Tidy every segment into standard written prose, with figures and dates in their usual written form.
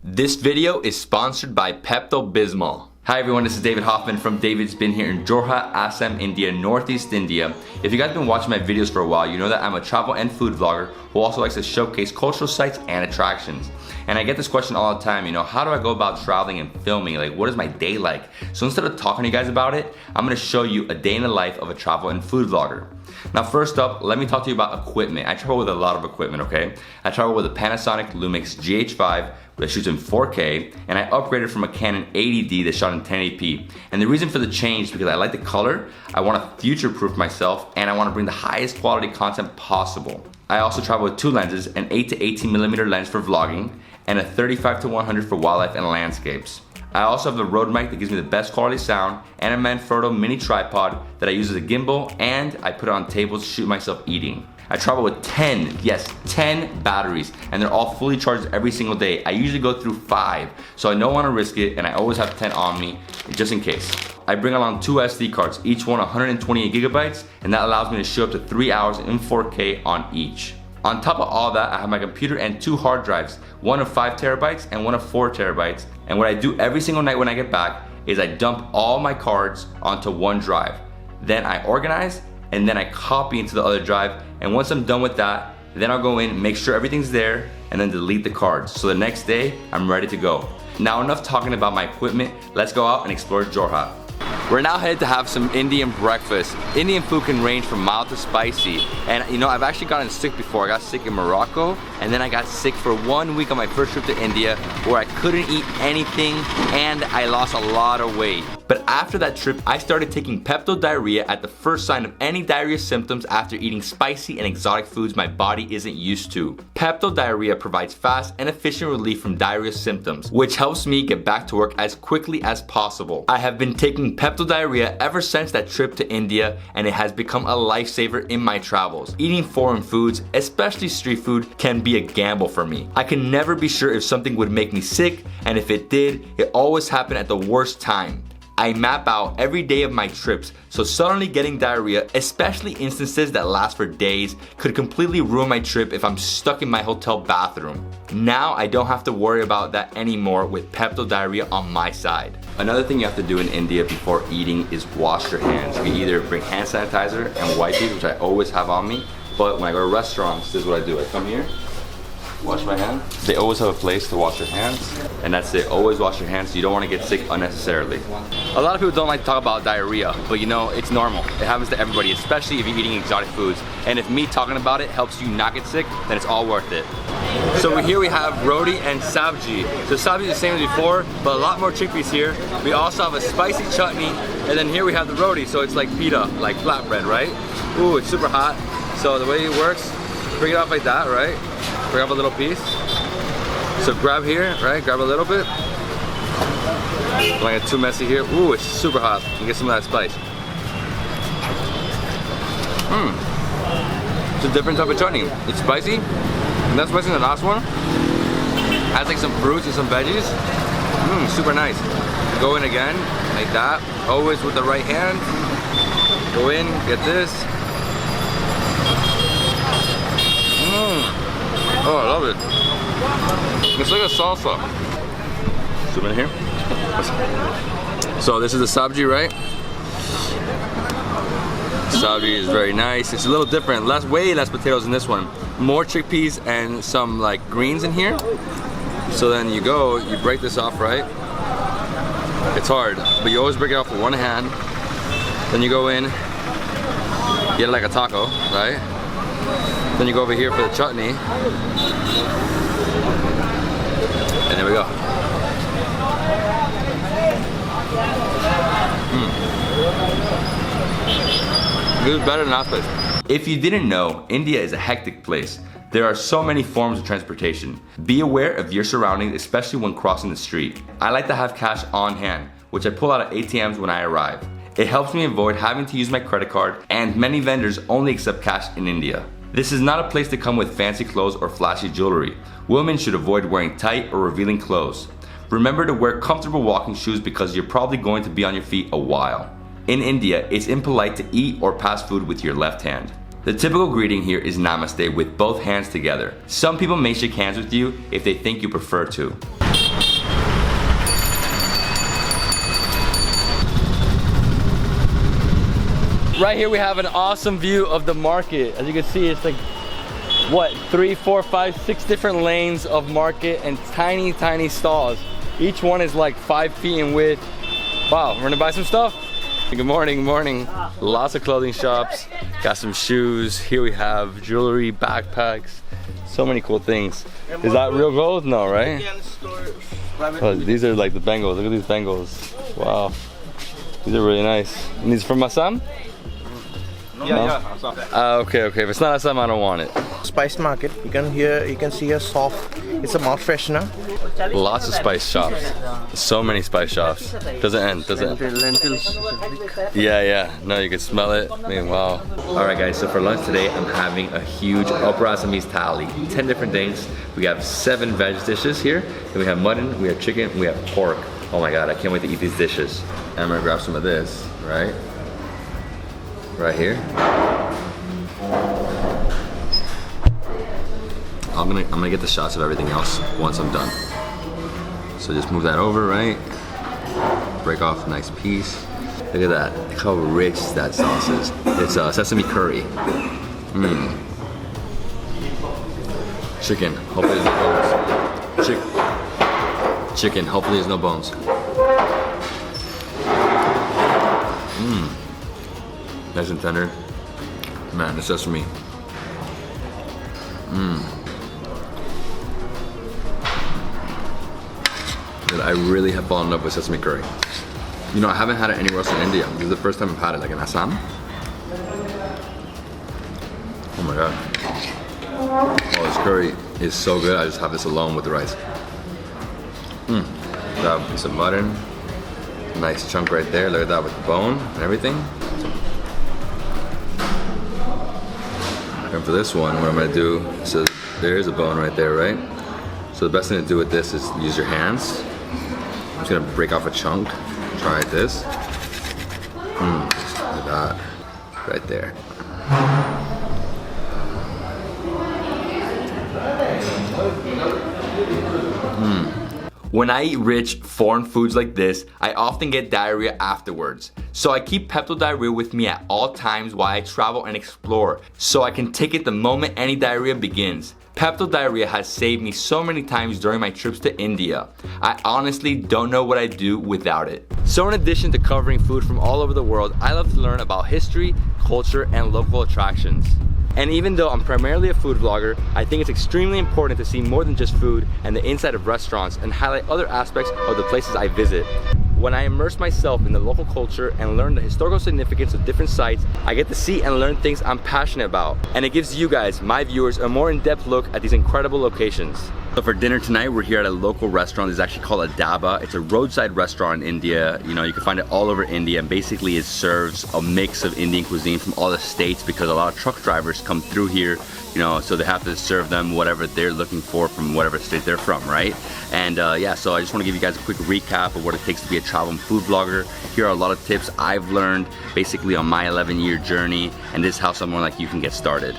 This video is sponsored by Pepto Bismol. Hi everyone, this is David Hoffman from Davidsbeenhere in Jorhat, Assam, India, Northeast India. If you guys have been watching my videos for a while, you know that I'm a travel and food vlogger who also likes to showcase cultural sites and attractions. And I get this question all the time, how do I go about traveling and filming? Like, what is my day like? So instead of talking to you guys about it, I'm gonna show you a day in the life of a travel and food vlogger. Now first up, let me talk to you about equipment. I travel with a lot of equipment, okay? I travel with a Panasonic Lumix GH5 that shoots in 4K, and I upgraded from a Canon 80D that shot in 1080p. And the reason for the change is because I like the color, I want to future-proof myself, and I want to bring the highest quality content possible. I also travel with two lenses, an 8 to 18mm lens for vlogging, and a 35 to 100 for wildlife and landscapes. I also have the Rode mic that gives me the best quality sound, and a Manfrotto mini tripod that I use as a gimbal, and I put it on tables to shoot myself eating. I travel with 10 batteries, and they're all fully charged every single day. I usually go through 5, so I don't want to risk it, and I always have 10 on me, just in case. I bring along 2 SD cards, each one 128 gigabytes, and that allows me to shoot up to 3 hours in 4K on each. On top of all that, I have my computer and 2 hard drives, one of 5 terabytes and one of 4 terabytes. And what I do every single night when I get back is I dump all my cards onto one drive. Then I organize, and then I copy into the other drive. And once I'm done with that, then I'll go in, make sure everything's there, and then delete the cards. So the next day, I'm ready to go. Now enough talking about my equipment, let's go out and explore Jorhat. We're now headed to have some Indian breakfast. Indian food can range from mild to spicy. And I've actually gotten sick before. I got sick in Morocco, and then I got sick for 1 week on my first trip to India where I couldn't eat anything and I lost a lot of weight. But after that trip, I started taking Pepto Diarrhea at the first sign of any diarrhea symptoms after eating spicy and exotic foods my body isn't used to. Pepto Diarrhea provides fast and efficient relief from diarrhea symptoms, which helps me get back to work as quickly as possible. I have been taking Pepto Diarrhea ever since that trip to India, and it has become a lifesaver in my travels. Eating foreign foods, especially street food, can be a gamble for me. I can never be sure if something would make me sick, and if it did, it always happened at the worst time. I map out every day of my trips, so suddenly getting diarrhea, especially instances that last for days, could completely ruin my trip if I'm stuck in my hotel bathroom. Now I don't have to worry about that anymore with Pepto Diarrhea on my side. Another thing you have to do in India before eating is wash your hands. You can either bring hand sanitizer and wipes, which I always have on me, but when I go to restaurants, this is what I do. I come here, wash my hands. They always have a place to wash your hands, and that's it. Always wash your hands so you don't want to get sick unnecessarily. A lot of people don't like to talk about diarrhea, but it's normal. It happens to everybody, especially if you're eating exotic foods. And if me talking about it helps you not get sick, then it's all worth it. So here we have roti and sabji. So sabji is the same as before, but a lot more chickpeas here. We also have a spicy chutney, and then here we have the roti, so it's like pita, like flatbread, right? Ooh, it's super hot. So the way it works, bring it off like that, right? Grab a little piece. So grab here, right? Grab a little bit. Don't get too messy here. Ooh, it's super hot. You get some of that spice. It's a different type of chutney. It's spicy. And that's spicy in the last one. Has like some fruits and some veggies. Super nice. Go in again, like that. Always with the right hand. Go in, get this. Oh, I love it. It's like a salsa. Zoom in here. So this is the sabji, right? Sabji is very nice. It's a little different. Way less potatoes in this one. More chickpeas and some like greens in here. So then you break this off, right? It's hard, but you always break it off with one hand. Then you go in, get it like a taco, right? Then you go over here for the chutney. And there we go. This is better than last place. If you didn't know, India is a hectic place. There are so many forms of transportation. Be aware of your surroundings, especially when crossing the street. I like to have cash on hand, which I pull out at ATMs when I arrive. It helps me avoid having to use my credit card, and many vendors only accept cash in India. This is not a place to come with fancy clothes or flashy jewelry. Women should avoid wearing tight or revealing clothes. Remember to wear comfortable walking shoes because you're probably going to be on your feet a while. In India, it's impolite to eat or pass food with your left hand. The typical greeting here is namaste with both hands together. Some people may shake hands with you if they think you prefer to. Right here we have an awesome view of the market. As you can see, it's like, what, 3, 4, 5, 6 different lanes of market and tiny, tiny stalls. Each one is like 5 feet in width. Wow, we're gonna buy some stuff. Good morning, good morning. Lots of clothing shops. Got some shoes. Here we have jewelry, backpacks. So many cool things. Is that real gold? No, right? Oh, these are like the bangles. Look at these bangles. Wow. These are really nice. And these from Assam? Yeah. Okay. If it's not Assam, I don't want it. Spice market. You can see a soft. It's a mouth freshener. Lots of spice shops. So many spice shops. Doesn't end. Lentils. Yeah. No, you can smell it. I mean, wow. All right, guys. So for lunch today, I'm having a huge upper Assamese thali. 10 different things. We have 7 veg dishes here. And we have mutton. We have chicken. We have pork. Oh my God, I can't wait to eat these dishes. And I'm gonna grab some of this, right? Right here. I'm gonna get the shots of everything else once I'm done. So just move that over, right? Break off a nice piece. Look at that, look how rich that sauce is. It's sesame curry. Chicken, hopefully there's no bones. Chicken, hopefully there's no bones. Nice and tender. Man, the sesame. I really have fallen in love with sesame curry. You know, I haven't had it anywhere else in India. This is the first time I've had it, like in Assam. Oh my God. Oh, this curry is so good. I just have this alone with the rice. Grab a piece of mutton. Nice chunk right there. Look at that with the bone and everything. And for this one, what I'm gonna do, so there is a bone right there, right? So the best thing to do with this is use your hands. I'm just gonna break off a chunk. Try this. Look at that, right there. When I eat rich foreign foods like this, I often get diarrhea afterwards. So I keep Pepto Diarrhea with me at all times while I travel and explore, so I can take it the moment any diarrhea begins. Pepto Diarrhea has saved me so many times during my trips to India. I honestly don't know what I'd do without it. So in addition to covering food from all over the world, I love to learn about history, culture, and local attractions. And even though I'm primarily a food vlogger, I think it's extremely important to see more than just food and the inside of restaurants and highlight other aspects of the places I visit. When I immerse myself in the local culture and learn the historical significance of different sites, I get to see and learn things I'm passionate about. And it gives you guys, my viewers, a more in-depth look at these incredible locations. So for dinner tonight, we're here at a local restaurant. It's actually called a dhaba. It's a roadside restaurant in India. You know, you can find it all over India, and basically it serves a mix of Indian cuisine from all the states because a lot of truck drivers come through here, you know, so they have to serve them whatever they're looking for from whatever state they're from, right? And yeah, so I just want to give you guys a quick recap of what it takes to be a travel and food vlogger. Here are a lot of tips I've learned basically on my 11-year journey, and this is how someone like you can get started.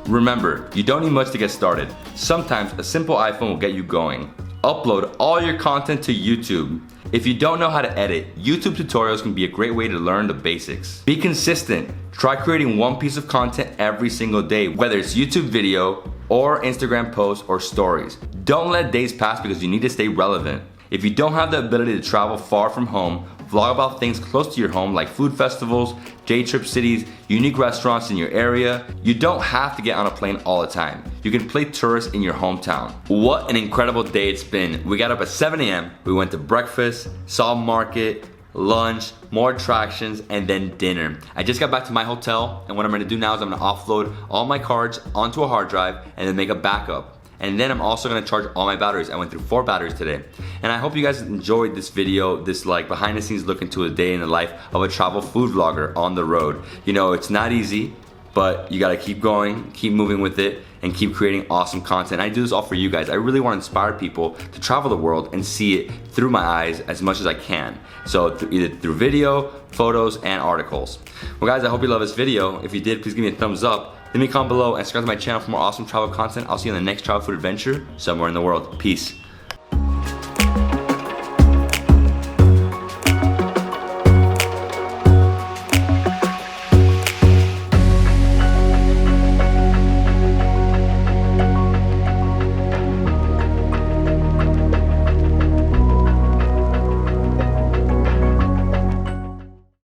Remember, you don't need much to get started. Sometimes a simple iPhone will get you going. Upload all your content to YouTube. If you don't know how to edit, YouTube tutorials can be a great way to learn the basics. Be consistent. Try creating one piece of content every single day, whether it's YouTube video or Instagram posts or stories. Don't let days pass because you need to stay relevant. If you don't have the ability to travel far from home, vlog about things close to your home like food festivals, day trip cities, unique restaurants in your area. You don't have to get on a plane all the time. You can play tourist in your hometown. What an incredible day it's been. We got up at 7 a.m. We went to breakfast, saw market, lunch, more attractions, and then dinner. I just got back to my hotel, and what I'm gonna do now is I'm gonna offload all my cards onto a hard drive and then make a backup. And then I'm also gonna charge all my batteries. I went through 4 batteries today. And I hope you guys enjoyed this video, this like behind the scenes look into a day in the life of a travel food vlogger on the road. You know, it's not easy, but you gotta keep going, keep moving with it, and keep creating awesome content. I do this all for you guys. I really wanna inspire people to travel the world and see it through my eyes as much as I can. So either through video, photos, and articles. Well guys, I hope you love this video. If you did, please give me a thumbs up. Leave me a comment below and subscribe to my channel for more awesome travel content. I'll see you in the next travel food adventure somewhere in the world. Peace.